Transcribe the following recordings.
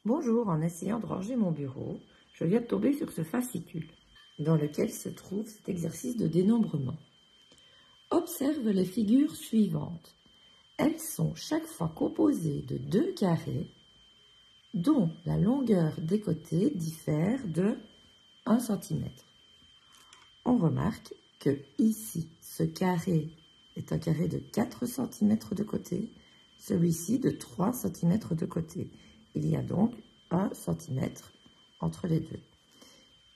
Bonjour, en essayant de ranger mon bureau, je viens de tomber sur ce fascicule, dans lequel se trouve cet exercice de dénombrement. Observe les figures suivantes. Elles sont chaque fois composées de deux carrés, dont la longueur des côtés diffère de 1 cm. On remarque que ici, ce carré est un carré de 4 cm de côté, celui-ci de 3 cm de côté. Il y a donc 1 cm entre les deux.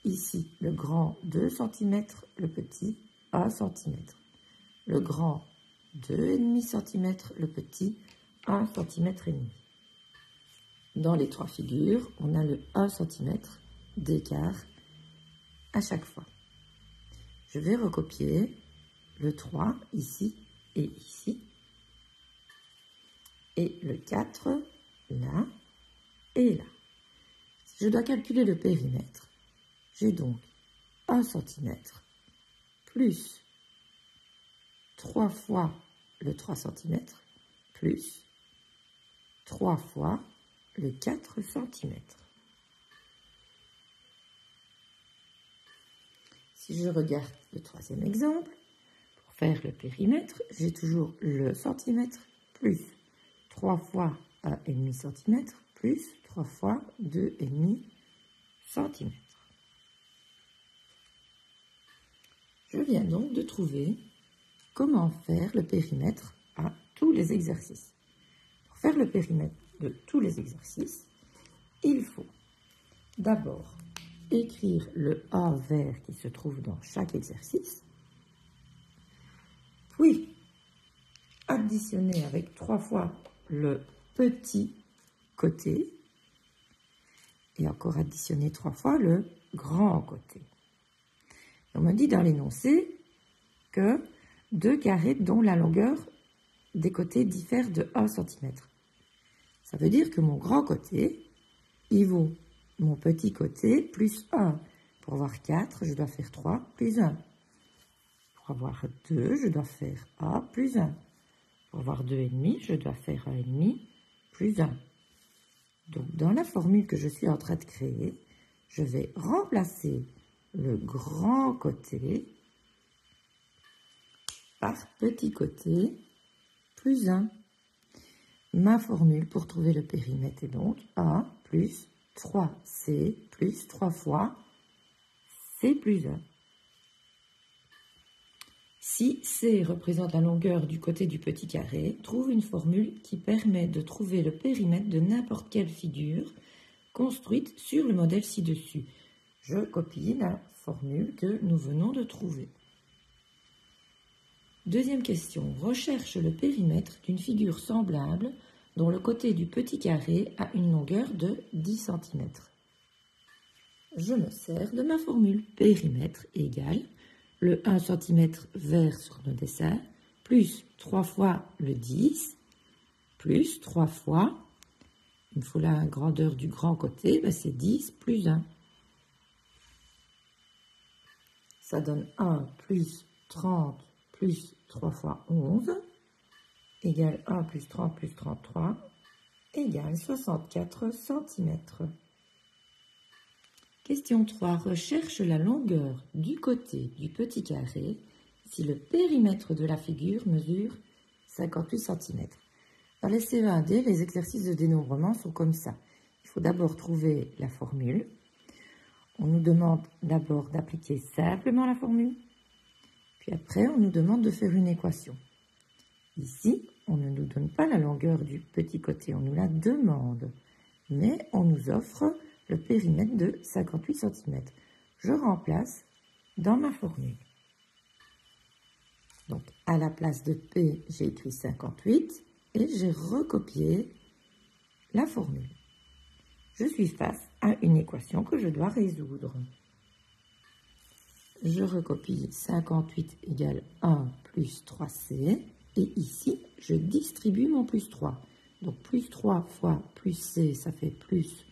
Ici, le grand 2 cm, le petit 1 cm. Le grand 2,5 cm, le petit 1 cm et demi. Dans les trois figures, on a le 1 cm d'écart à chaque fois. Je vais recopier le 3 ici et ici, et le 4 là et là. Si je dois calculer le périmètre, j'ai donc 1 cm plus 3 fois le 3 cm plus 3 fois le 4 cm. Si je regarde le troisième exemple, pour faire le périmètre, j'ai toujours le centimètre plus 3 fois 1,5 cm plus 3 fois 2,5 cm. Je viens donc de trouver comment faire le périmètre à tous les exercices. Pour faire le périmètre de tous les exercices, il faut d'abord écrire le A vert qui se trouve dans chaque exercice, puis additionner avec 3 fois le petit côté et encore additionner 3 fois le grand côté. On me dit dans l'énoncé que deux carrés dont la longueur des côtés diffère de 1 cm. Ça veut dire que mon grand côté, il vaut mon petit côté plus 1. Pour avoir 4, je dois faire 3 plus 1. Pour avoir 2, je dois faire A plus 1. Pour avoir 2,5, je dois faire 1,5 plus 1. Donc, dans la formule que je suis en train de créer, je vais remplacer le grand côté par petit côté plus 1. Ma formule pour trouver le périmètre est donc A plus 3C plus 3 fois C plus 1. Si C représente la longueur du côté du petit carré, trouve une formule qui permet de trouver le périmètre de n'importe quelle figure construite sur le modèle ci-dessus. Je copie la formule que nous venons de trouver. Deuxième question. Recherche le périmètre d'une figure semblable dont le côté du petit carré a une longueur de 10 cm. Je me sers de ma formule. Périmètre égale le 1 cm vert sur nos dessins, plus 3 fois le 10, plus 3 fois, il me faut la grandeur du grand côté, ben c'est 10 plus 1. Ça donne 1 plus 30 plus 3 fois 11, égale 1 plus 30 plus 33, égale 64 cm. Question 3. Recherche la longueur du côté du petit carré si le périmètre de la figure mesure 58 cm. Dans les CE1D, les exercices de dénombrement sont comme ça. Il faut d'abord trouver la formule. On nous demande d'abord d'appliquer simplement la formule. Puis après, on nous demande de faire une équation. Ici, on ne nous donne pas la longueur du petit côté, on nous la demande. Mais on nous offre le périmètre de 58 cm. Je remplace dans ma formule. Donc, à la place de P, j'ai écrit 58 et j'ai recopié la formule. Je suis face à une équation que je dois résoudre. Je recopie 58 égale 1 plus 3C. Et ici, je distribue mon plus 3. Donc, plus 3 fois plus C, ça fait plus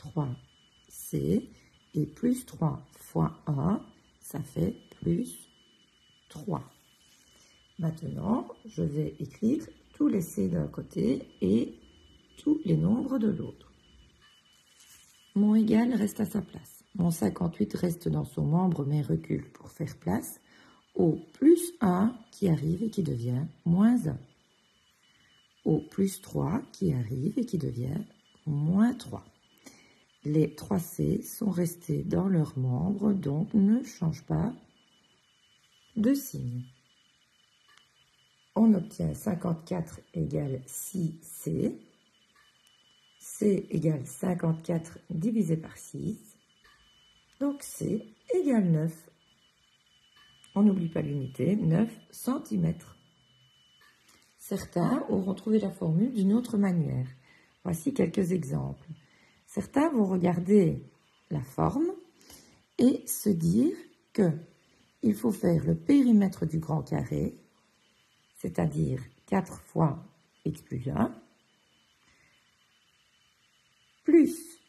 3C. Et plus 3 fois 1, ça fait plus 3. Maintenant, je vais écrire tous les C d'un côté et tous les nombres de l'autre. Mon égal reste à sa place. Mon 58 reste dans son membre mais recule pour faire place au plus 1 qui arrive et qui devient moins 1. Au plus 3 qui arrive et qui devient moins 3. Les 3C sont restés dans leurs membres, donc ne changent pas de signe. On obtient 54 égale 6C. C égale 54 divisé par 6. Donc C égale 9. On n'oublie pas l'unité, 9 cm. Certains auront trouvé la formule d'une autre manière. Voici quelques exemples. Certains vont regarder la forme et se dire qu'il faut faire le périmètre du grand carré, c'est-à-dire 4 fois x plus 1, plus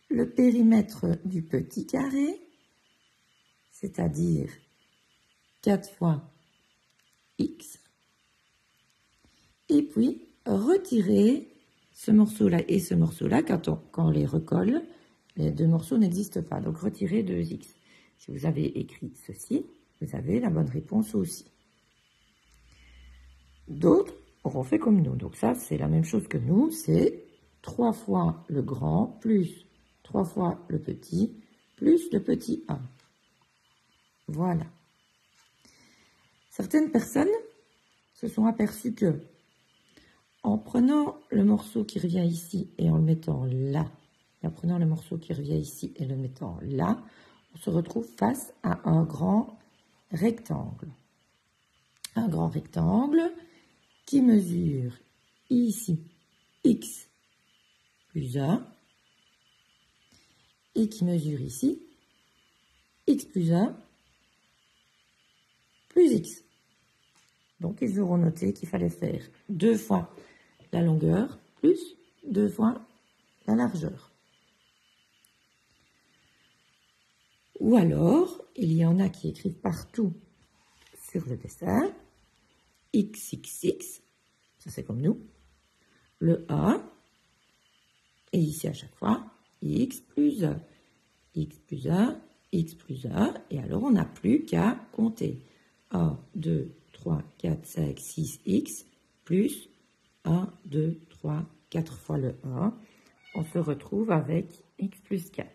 le périmètre du petit carré, c'est-à-dire 4 fois x, et puis retirer ce morceau-là et ce morceau-là, quand on les recolle, les deux morceaux n'existent pas, donc retirer 2x. Si vous avez écrit ceci, vous avez la bonne réponse aussi. D'autres auront fait comme nous, donc ça c'est la même chose que nous, c'est 3 fois le grand plus 3 fois le petit plus le petit 1. Voilà. Certaines personnes se sont aperçues que en prenant le morceau qui revient ici et en le mettant là, et en prenant le morceau qui revient ici et le mettant là, on se retrouve face à un grand rectangle. Un grand rectangle qui mesure ici x plus 1 et qui mesure ici x plus 1 plus x. Donc, ils auront noté qu'il fallait faire 2 fois la longueur plus 2 fois la largeur. Ou alors, il y en a qui écrivent partout sur le dessin xxx, ça c'est comme nous, le 1, et ici à chaque fois, x plus 1, x plus 1, x plus 1, et alors on n'a plus qu'à compter 1, 2, 3, 4, 5, 6, x, plus 1, 2, 3, 4 fois le 1. On se retrouve avec x plus 4.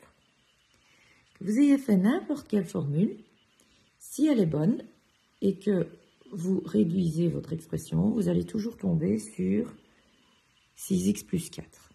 Que vous ayez fait n'importe quelle formule, si elle est bonne et que vous réduisez votre expression, vous allez toujours tomber sur 6x plus 4.